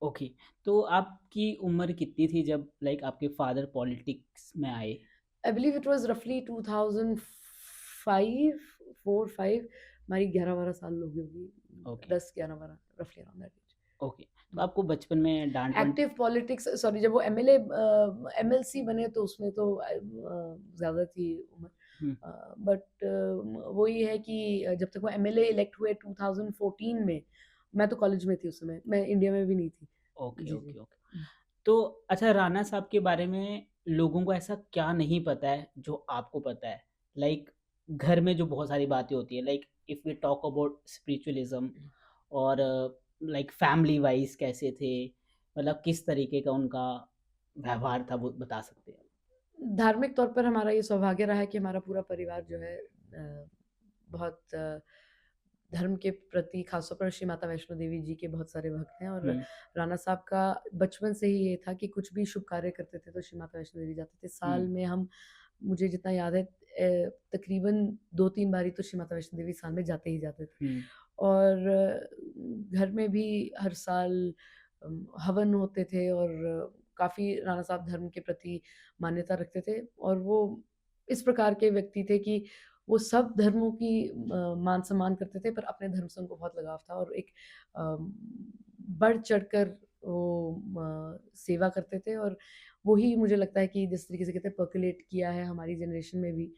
Okay. तो आपकी उम्र कितनी थी जब लाइक आपके फादर पॉलिटिक्स में आए? आई बिलीव इट वाज़ रफली 2005, 4, 5, हमारी 11-12 साल हो गई होगी, ओके, 10, 11, 12 रफली अराउंड दैट एज। ओके। तो आपको बचपन में डाँट-वाँट? एक्टिव पॉलिटिक्स, सॉरी, जब वो एमएलए एमएलसी बने तो उसमें तो ज़्यादा थी उम्र। हुँ, बट वही है कि जब तक वो एमएलए इलेक्ट हुए 2014 में, मैं तो कॉलेज में थी उस समय, मैं इंडिया में भी नहीं थी। ओके, जी, जी। Okay, okay. तो अच्छा, राणा साहब के बारे में लोगों को ऐसा क्या नहीं पता है जो आपको पता है? लाइक घर में जो बहुत सारी बातें होती हैं, like if we talk about spiritualism और लाइक फैमिली वाइज़ कैसे थे? मतलब किस तरीके का उनका व्यवहार था, वो बता सकते हैं? धार्मिक तौर पर हमारा ये सौभाग्य रहा है कि हमारा पूरा परिवार जो है बहुत धर्म के प्रति, खासतौर पर श्री माता वैष्णो देवी जी के बहुत सारे भक्त हैं। और हुँ, राणा साहब का बचपन से ही ये था कि कुछ भी शुभ कार्य करते थे तो श्री माता वैष्णो देवी जाते थे। हुँ, साल में हम, मुझे जितना याद है, तकरीबन 2-3 बारी तो श्री माता वैष्णो देवी साल में जाते ही जाते थे। हुँ, और घर में भी हर साल हवन होते थे, और काफ़ी राणा साहब धर्म के प्रति मान्यता रखते थे। और वो इस प्रकार के व्यक्ति थे कि वो सब धर्मों की मान-सम्मान करते थे, पर अपने धर्म से उनको बहुत लगाव था। और एक बढ़ चढ़कर वो सेवा करते थे। और वही मुझे लगता है कि जिस तरीके से कहते हैं पर्कोलेट किया है हमारी जनरेशन में भी।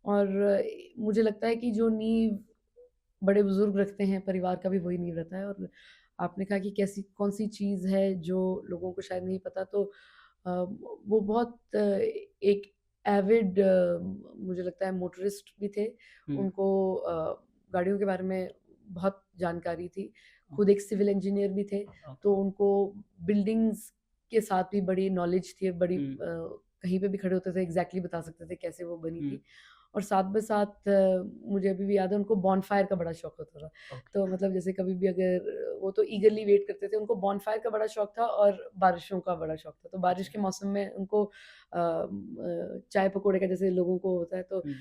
और मुझे लगता है कि जो नींव बड़े-बुज़ुर्ग रखते हैं, परिवार का भी वही नींव रहता है। और आपने कहा कि कैसी कौन-सी चीज़ है जो लोगों को शायद नहीं पता, तो वो बहुत एक एविड, मुझे लगता है, मोटरिस्ट भी थे। हुँ, उनको गाड़ियों के बारे में बहुत जानकारी थी। ओ खुद एक सिविल इंजीनियर भी थे, ओके, तो उनको बिल्डिंग्स के साथ भी बड़ी नॉलेज थी, बड़ी हुँ, कहीं पे भी खड़े होते थे एग्ज़ैक्टली बता सकते थे कैसे वो बनी हुँ, थी। और साथ में साथ मुझे अभी भी याद है, उनको बॉनफायर का बड़ा शौक होता था। ओके, तो मतलब जैसे कभी भी अगर वो तो ईगरली वेट करते थे, उनको बॉनफायर का बड़ा शौक था और बारिशों का बड़ा शौक था। तो बारिश अच्छा, के मौसम में उनको चाय पकौड़े का जैसे लोगों को होता है, तो हुँ,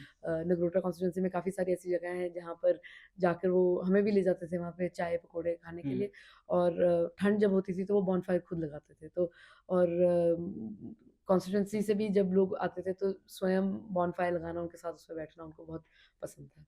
नगरोटा कॉन्स्टिट्यूएंसी में काफ़ी सारी ऐसी जगह हैं जहाँ पर जाकर वो हमें भी ले जाते थे वहाँ पे चाय पकौड़े खाने के हुँ, लिए। और ठंड जब होती थी तो वो बॉनफायर खुद लगाते थे। तो और कॉन्स्टिट्यूएंसी से भी जब लोग आते थे तो स्वयं बॉनफायर लगाना, उनके साथ उसमें बैठना उनको बहुत पसंद था।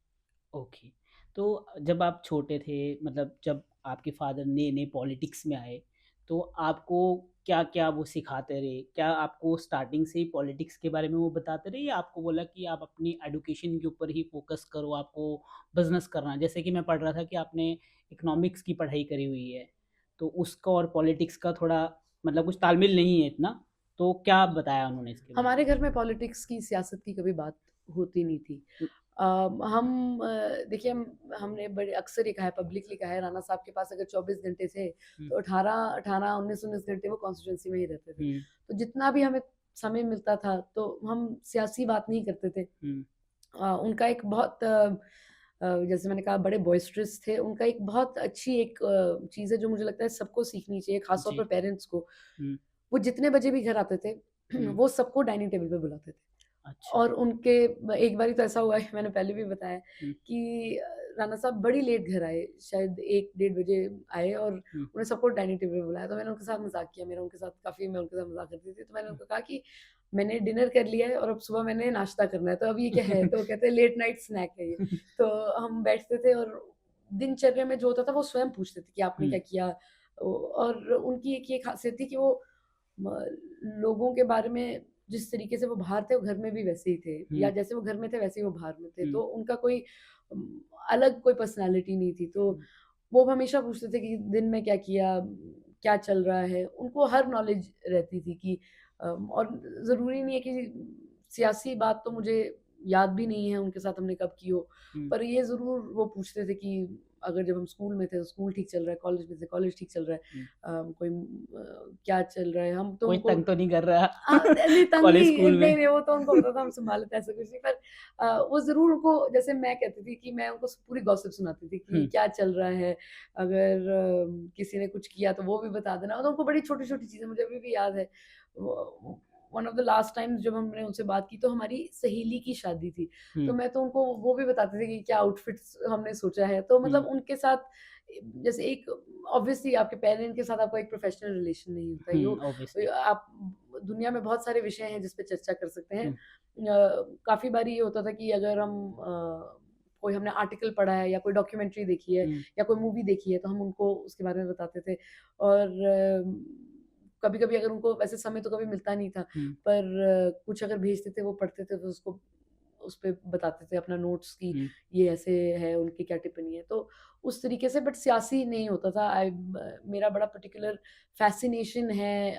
ओके। तो जब आप छोटे थे, मतलब जब आपके फ़ादर नए-नए पॉलिटिक्स में आए, तो आपको क्या-क्या वो सिखाते रहे? क्या आपको स्टार्टिंग से ही पॉलिटिक्स के बारे में वो बताते रहे, या आपको बोला कि आप अपनी एजुकेशन के ऊपर ही फ़ोकस करो, आपको बिज़नेस करना है? जैसे कि मैं पढ़ रहा था कि आपने इकोनॉमिक्स की पढ़ाई करी हुई है, तो उसका और पॉलिटिक्स का थोड़ा मतलब कुछ तालमेल नहीं है इतना, तो क्या बताया उन्होंने इसके बारे में? हमारे घर में पॉलिटिक्स की, सियासत की कभी बात होती नहीं थी। हम देखिए, हमने बड़े अक्सर ये कहा है, पब्लिकली कहा है, राणा साहब के पास अगर 24 घंटे थे, हुँ, तो 18-18, 19-19 घंटे वो कॉन्स्टिट्यूएंसी में ही रहते थे। हुँ, तो जितना भी हमें समय मिलता था, तो हम सियासी बात नहीं करते थे। हुँ, उनका एक बहुत जैसे मैंने कहा, बड़े बॉयस्टरस थे। उनका एक बहुत अच्छी एक चीज़ है जो मुझे लगता है सबको सीखनी चाहिए, ख़ास तौर जी, पर पेरेंट्स को। हुँ, वो जितने बजे भी घर आते थे, हुँ, वो सबको डाइनिंग टेबल पे बुलाते थे। अच्छा, और उनके एक बारी तो ऐसा हुआ है, मैंने पहले भी बताया, हुँ, कि राणा साहब बड़ी लेट घर आए, शायद 1 डेढ़ बजे आए, और हुँ, उन्हें सबको डाइनिंग टेबल पे बुलाया। तो मैंने उनके साथ मज़ाक किया, मेरा उनके साथ काफ़ी, मैं उनके साथ मज़ाक करती थी। तो मैंने हुँ। उनको कहा कि मैंने डिनर कर लिया है और अब सुबह मैंने नाश्ता करना है, तो अब ये क्या है? तो वो कहते हैं लेट नाइट स्नैक है ये। तो हम बैठते थे, और दिनचर्या में जो होता था वो स्वयं पूछते थे कि आपने हुँ, क्या किया? और उनकी एक ये ख़ासियत थी कि वो म लोगों के बारे में, जिस तरीके से वो बाहर थे, वो घर में भी वैसे ही थे, या हुँ, जैसे वो घर में थे वैसे ही वो बाहर में थे। हुँ, तो उनका कोई अलग कोई पर्सनैलिटी नहीं थी। तो हुँ, वो हमेशा पूछते थे कि दिन में क्या किया? क्या चल रहा है? उनको हर नॉलेज रहती थी कि और ज़रूरी नहीं है कि सियासी बात तो मुझे याद भी नहीं है उनके साथ हमने कब की हो। हुँ, पर ये ज़रूर वो पूछते थे कि अगर जब हम स्कूल में थे तो स्कूल ठीक चल रहा है, कॉलेज में थे कॉलेज ठीक चल रहा है। हुँ। कोई क्या चल रहा है? हम तो कोई उनको तंग तो नहीं कर रहा नहीं, कॉलेज तंगी स्कूल में? नहीं, नहीं, वो तो उनको पता था हम सँभाल लेते हैं, ऐसा कुछ नहीं। पर वो ज़रूर उनको, जैसे मैं कहती थी कि मैं उनको पूरी गॉसिप सुनाती थी कि हुँ, क्या चल रहा है, अगर किसी ने कुछ किया तो वो भी बता देना। तो उनको बड़ी छोटी-छोटी चीज़ें मुझे अभी भी याद है। वो one of the last times जब हमने उनसे बात की तो हमारी सहेली की शादी थी। तो हुँ, मैं तो उनको वो भी बताते थे कि क्या आउटफिट्स हमने सोचा है। तो हुँ, मतलब उनके साथ जैसे एक ऑब्वियसली आपके पेरेंट के साथ आपका एक प्रोफ़ेशनल रिलेशन नहीं होता है। हुँ, ऑब्वियसली। आप दुनिया में बहुत सारे विषय हैं जिस पे चर्चा कर सकते हैं। हुँ, काफ़ी बारी ये होता था कि अगर हम कोई हमने आर्टिकल पढ़ा है या कोई डॉक्यूमेंट्री देखी है हुँ, या कोई मूवी देखी है तो हम उनको उसके बारे में बताते थे। और कभी-कभी अगर उनको वैसे समय तो कभी मिलता नहीं था, हुँ, पर कुछ अगर भेजते थे वो पढ़ते थे तो उसको उस पे बताते थे अपना नोट्स कि हुँ, ये ऐसे है, उनकी क्या टिप्पणी है। तो उस तरीके से, बट सियासी नहीं होता था। मेरा बड़ा पर्टिकुलर फ़ैसिनेशन है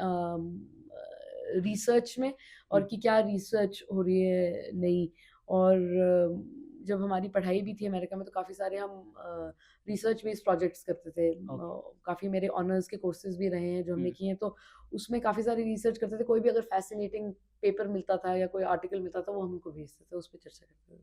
रिसर्च में, और हुँ, कि क्या रिसर्च हो रही है नई। और जब हमारी पढ़ाई भी थी अमेरिका में तो काफ़ी सारे हम रिसर्च बेस्ड प्रोजेक्ट्स करते थे। ओके। काफ़ी मेरे ऑनर्स के कोर्सेज़ भी रहे हैं जो हमने हुँ। किए हैं, तो उसमें काफ़ी सारी रिसर्च करते थे। कोई भी अगर फ़ैसिनेटिंग पेपर मिलता था या कोई आर्टिकल मिलता था वो हम उनको भेजते थे, उस पे चर्चा करते थे।